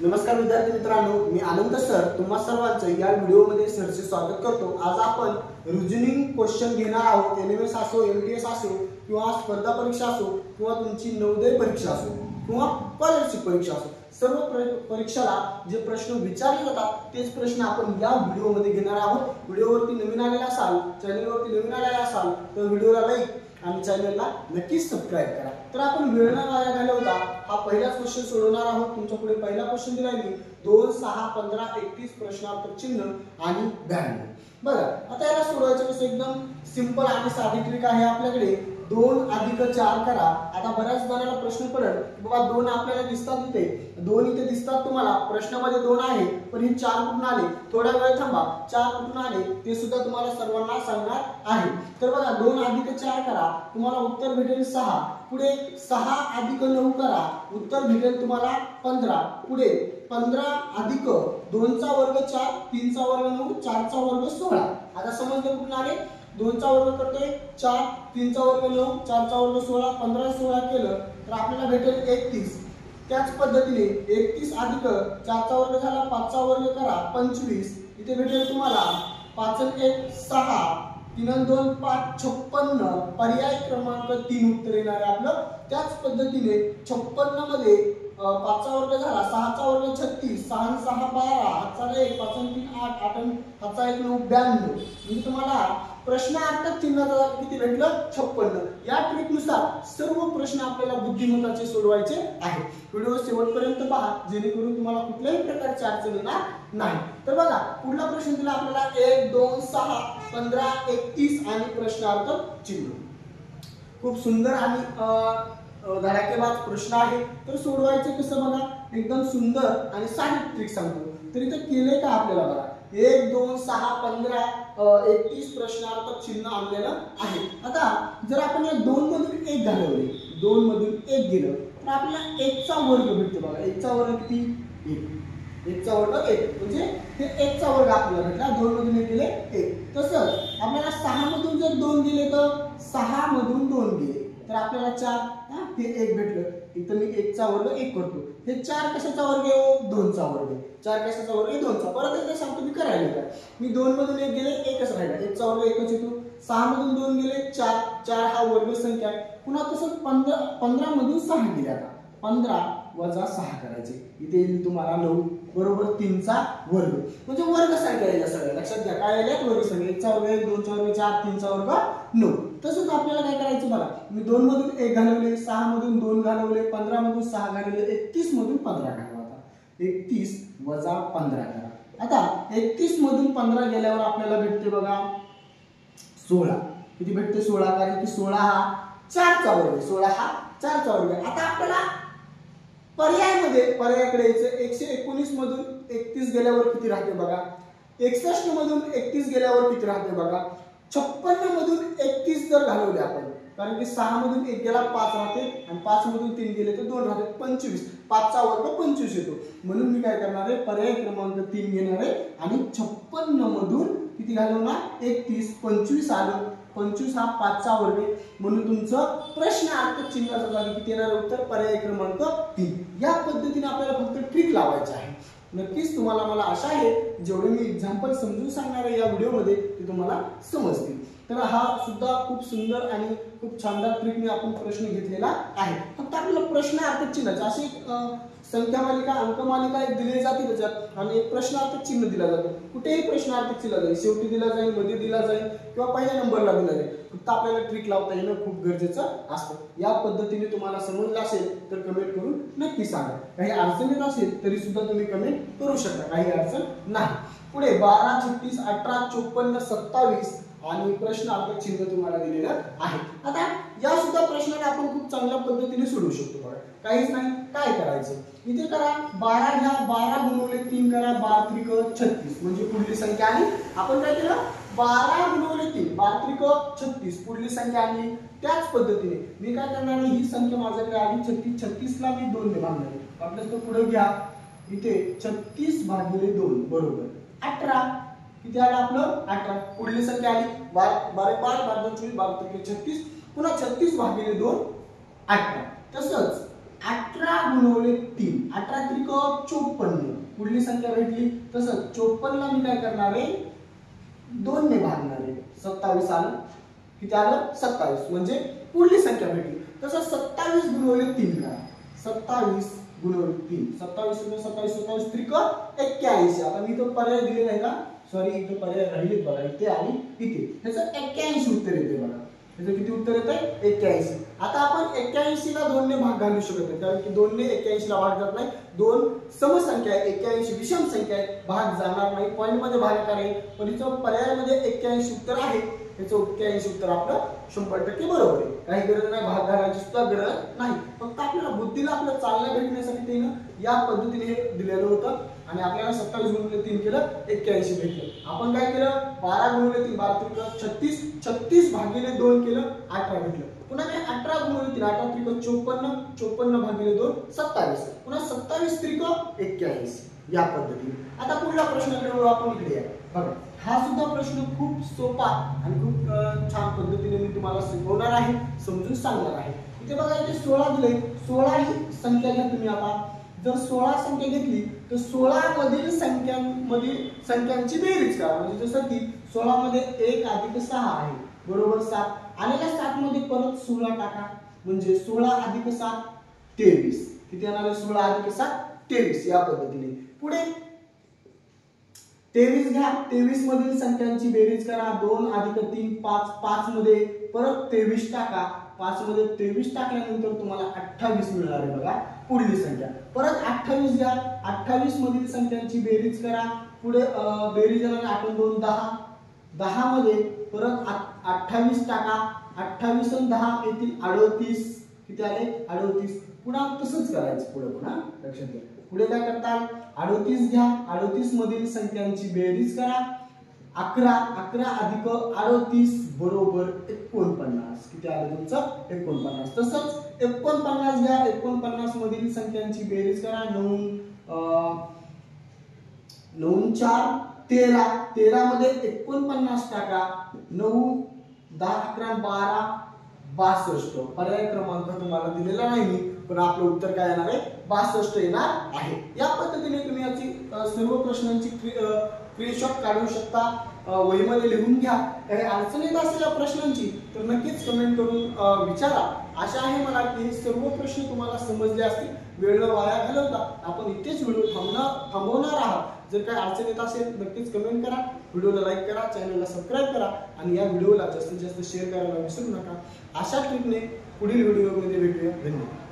नमस्कार विद्यार्थी मित्रांनो, मी आनंद सर तुम्हा सर्वांचं या व्हिडिओमध्ये सरचे स्वागत करतो। आज आपण रिजनिंग क्वेश्चन घेणार आहोत। एनएमएस असो, एमटीएस असो किंवा स्पर्धा परीक्षा असो किंवा तुमची नवोदय परीक्षा असो किंवा स्कॉलरशिप परीक्षा असो, सर्व परीक्षाला जे प्रश्न विचारले जातात तेच प्रश्न आपण या व्हिडिओमध्ये घेणार आहोत। व्हिडिओवरती नवीन आलेला असाल, चॅनलवरती नवीन आलेला असाल तर व्हिडिओला लाईक आणि चॅनलला नक्कीच सबस्क्राइब करा। तर आपण वेळ न वाया घालवता हा पहिला क्वेश्चन सोडवणार आहोत। तुमच्या पुढे पहिला क्वेश्चन दिलाय मी 2, 6, 15, 31 प्रश्नार्थक चिन्ह आणि 92। बघा आता याला सोडवायचं कसं, एकदम सिंपल आणि साधी ट्रिक आहे आपल्याकडे। 2 अधिक 4 करा। आता बऱ्याच जणांना प्रश्न पडेल बाबा 2 आपल्याला दिसतात, इथे 2 इथे दिसतात तुम्हाला, प्रश्नामध्ये 2 आहे पण हे 4 कुठून आले? थोडा वेळ थांबा, 4 कुठून आले ते सुद्धा तुम्हाला सर्वांना सांगणार आहे। तर बघा 2 अधिक 4 करा, तुम्हाला उत्तर भेटेल 6। पुढे 6 अधिक 9 करा, उत्तर भेटेल तुम्हाला 15। पुढे 15 अधिक 2 चा वर्ग 4, 3 चा वर्ग 9, 4 चा वर्ग 16। आता समजलं कुठून आले? 2 चा वर्ग करतोय 4, 3 चा वर्ग 9, 4 चा वर्ग 16, 15 16 केलं तर आपल्याला भेटेल 31। त्याच पद्धतीने 31 अधिक 4 चा वर्ग झाला, 5 चा वर्ग करा 25, इथे भेटेल तुम्हाला 5 आणि 1 6, 3 आणि 2 5, 56। पर्याय क्रमांक 3 उत्तर येणार आहे आपलं। त्याच पद्धतीने 56 मध्ये 5 चा वर्ग झाला, 6 चा वर्ग 36, 6 आणि 6 12, हातचा 1, 5 आणि 3 8, 8 आणि हातचा 1 9 92। म्हणजे तुम्हाला प्रश्नार्थक चिन्हाचा किती भेटलं? 56। या ट्रिक नुसार सर्व प्रश्न आपल्याला बुद्धिमत्ताचे सोडवायचे आहे। व्हिडिओ शेवटपर्यंत पहा जेणेकरून तुम्हाला कुठल्याही प्रकारची अडचण येणार नाही। तर बघा पुढला प्रश्न दिला आपल्याला 1, 2, 6, 15, 31 आणि प्रश्नार्थक चिन्ह। खूप सुंदर आणि धडाकेबाज प्रश्न आहे। तर सोडवायचे कसं बघा, एकदम सुंदर आणि साधी ट्रिक सांगतो। तर इथे केले का आपल्याला बघा 1, 2, 6, 15, 31 प्रश्नार्थक चिन्ह आणलेलं आहे। आता जर आपण या 2 मधून 1 घालवले, 2 मधून 1 गेलं तर आपल्याला 1 चा वर्ग भेटतो। बघा 1 चा वर्ग किती? 1 चा वर्ग 1 म्हणजे हे 1 चा वर्ग आपल्याला भेटला। 2 मधून 1 गेले 1। तसंच आपल्याला 6 मधून जर 2 गेले तर 6 मधून 2 गेले तर आपल्याला 4 हे 1 भेटलं। इथं मी 1 चा वर्ग 1 करतो। हे 4 कशाचा वर्ग आहे? 2 चा वर्ग। 4 कशाचा वर्ग आहे? 2 चा। परत एकदा सांगतो मी करायला काय, मी 2 मधून 1 गेले 1च राहिला, 1 चा वर्ग 1च येतो। 6 मधून 2 गेले 4, 4 हा वर्ग संख्या आहे। पुन्हा तसंच 15 मधून 6 गेले, आता 15 वजा 6 करायचे, इथे येईल तुम्हाला 9 बरोबर 3 चा वर्ग। म्हणजे वर्ग संख्या आहे सगळ्या, लक्षात घ्या काय आल्या वर्ग संख्या। 1 चा वर्ग 1, 2 चा वर्ग 4, 3 चा वर्ग 9। तसंच आपल्याला काय करायचं बघा, मी 2 मधून 1 घालवले, 6 मधून 2 घालवले, 15 मधून 6 घालवले, 31 मधून 15 घालवा। आता 31 वजा 15 करा। आता 31 मधून 15 गेल्यावर आपल्याला भेटते बघा 16। किती भेटते? 16, कारण की 16 हा 4 चा वर्ग आहे। 16 हा 4 चा वर्ग आहे। आता आपल्याला पर्यायाकडे यायचं। 119 मधून 31 गेल्यावर किती राहते बघा, 61 मधून 31 गेल्यावर किती राहते बघा, 56 मधून 31 जर घालवले आपण, कारण की 6 मधून 1 गेला 5 राहते आणि 5 मधून 3 गेले तर 2 राहते, 25। 5 चा वर्ग 25 येतो। म्हणून मी काय करणार आहे, पर्याय क्रमांक 3 घेणार आहे आणि 56 मधून किती घालवणार? 31, 25 आलं। 25 हा 5 चा वर्ग आहे, म्हणून तुमचं प्रश्नार्थक चिन्हाचा जागी किती येणार उत्तर? पर्याय क्रमांक 3। या पद्धतीने आपल्याला फक्त ट्रिक लावायची आहे। नक्कीच तुम्हाला मला आशा आहे जेवढे मी एक्झाम्पल समजून सांगणार आहे या व्हिडिओमध्ये ते तुम्हाला समजतील। तर हा सुद्धा खूप सुंदर आणि खूप छानदार ट्रिकने आपण प्रश्न घेतलेला आहे। फक्त आपल्याला प्रश्नार्थक चिन्ह अशी संख्या मालिका, अंक मालिका एक दिली जाते त्याच्यात आणि एक प्रश्नार्थक चिन्ह दिला जातो। कुठेही प्रश्नार्थक चिन्ह जाईल, शेवटी दिला जाईल, मध्ये दिला जाईल किंवा पहिल्या नंबरला दिला जाईल। फक्त आपल्याला ट्रिक लावता येणं खूप गरजेचं असतं। या पद्धतीने तुम्हाला समजलं असेल तर कमेंट करून नक्की सांगा। काही अडचण येत असेल तरी सुद्धा तुम्ही कमेंट करू शकता, काही अडचण नाही। पुढे 12, 36, 18, 54, 27 आणि प्रश्नार्थक चिन्ह तुम्हाला दिलेलं आहे। आता या सुद्धा प्रश्नाला आपण खूप चांगल्या पद्धतीने सोडवू शकतो। बघा काहीच नाही, काय करायचं इथे करा, 12 घ्या, 12 गुणिले 3 करा, 12 त्रिक 36 म्हणजे पुढली संख्या आली। आपण काय केलं, 12 गुणिले 3, 12 त्रिक 36 पुढली संख्या आली। त्याच पद्धतीने मी काय करणार आहे, ही संख्या माझ्याकडे आली 36, 36 ला मी 2 ने भागणार आहे। आपल्याला तो पुढे घ्या, इथे 36 भागिले 2 बरोबर 18। किती आलं आपलं? 18। पुढली संख्या आली 12, 12 5, 12 24, 12 त्रिक 36, पुन्हा 36 भागिले 2 18। तसंच 18 गुणिले 3, 18 त्रिक 54, पुढली संख्या भेटली तसंच 54 ला मी काय करणार आहे 2 ने भागणार आहे, 27 आलं, किती आलं 27, म्हणजे पुढली संख्या भेटली. तसं 27 गुणिले 3 करा, 27 गुणिले 3, 27 गुणिले 27, 27 त्रिक 81. आता मी तो पर्याय दिलेला आहे का, सॉरी इथे पर्याय राहिलेत बघा, इथे आणि इथे, ह्याचं 81 उत्तर येते बघा. ह्याचं किती उत्तर येतंय 81. आता आपण 81 ला 2 ने भाग घालू शकत नाही, कारण की 2 ने 81 ला भाग जात नाही. 2 समसंख्या आहे, 81 विषम संख्या आहे, भाग जाणार नाही, पॉइंट मध्ये भागाकार आहे, पण इथं पर्यायामध्ये 81 उत्तर आहे. याचं 81 उत्तर आपलं 100% बरोबर आहे. काही गरज नाही भाग घालायची सुद्धा गरज नाही, फक्त आपल्याला बुद्धीला आपलं चालना भेटण्यासाठी त्यानं या पद्धतीने हे दिलेलं होतं आणि आपल्याला 27 गुणिले 3 केलं 81 भेटलं. आपण काय केलं 12 गुणिले 3, 12 त्रिक 36, 36 भागिले 2 केलं 18 भेटलं. पुन्हा मी 18 गुणिले 3, 18 त्रिक 54, 54 भागिले 2 27, पुन्हा 27 त्रिक 81 या पद्धतीने. आता पुढला प्रश्नाकडे वळू आपण, इकडे या बघा. हा सुद्धा प्रश्न खूप सोपा आणि खूप छान पद्धतीने मी तुम्हाला शिकवणार आहे, समजून सांगणार आहे. इथे बघा इथे 16 दिले, 16 ही संख्या घ्या तुम्ही. आता जर 16 संख्या घेतली तर 16 मधील संख्यांची बेरीज करा. म्हणजे जसं की 16 मध्ये 1 अधिक 6 आहे बरोबर 7, आलेल्या 7 मध्ये परत 16 टाका, म्हणजे 16 अधिक 7 23. किती येणार आहे 16 अधिक 7 23 या पद्धतीने. पुढे 23 घ्या, 23 मधील संख्यांची बेरीज करा, 2 अधिक 3 5, 5 मध्ये परत 23 टाका, 5 मध्ये 23 टाकल्यानंतर तुम्हाला 28 मिळणार आहे बघा पुढली संख्या. परत 28 घ्या, 28 मधील संख्यांची बेरीज करा, पुढे बेरीज येणार 8 2 10, 10 मध्ये परत 28 टाका, 28 आणि 10 येतील 38, किती आले 38. पुन्हा तसंच करायचं पुढे, पुन्हा लक्षात घ्या. पुढे काय करता 38 घ्या, 38 मधील संख्यांची बेरीज करा, 11, 11 अधिक 38 बरोबर 49. किती आलं तुमचं 49. तसंच 49 घ्या, 49 मधील संख्यांची बेरीज करा, 9 4 13, 13 मध्ये 49 टाका, 9 10 11 12 62. पर्याय क्रमांक तुम्हाला दिलेला नाही, पण आपलं उत्तर काय येणार आहे 62 येणार आहे. या पद्धतीने तुम्ही याची सर्व प्रश्नांची स्क्रीनशॉट काढू शकता, वहीमध्ये लिहून घ्या. काही अडचण येत असेल या प्रश्नांची तर नक्कीच कमेंट करून विचारा. आशा आहे मला की हे सर्व प्रश्न तुम्हाला समजले असतील. वेळ न वाया घालवता आपण इथेच व्हिडिओ थांबवणार आहात. जर काही अडचण येत असेल नक्कीच कमेंट करा, व्हिडिओला लाईक करा, चॅनलला सबस्क्राईब करा आणि या व्हिडिओला जास्तीत जास्त शेअर करायला विसरू नका. अशा ट्रिकने पुढील व्हिडिओमध्ये भेटूया. धन्यवाद.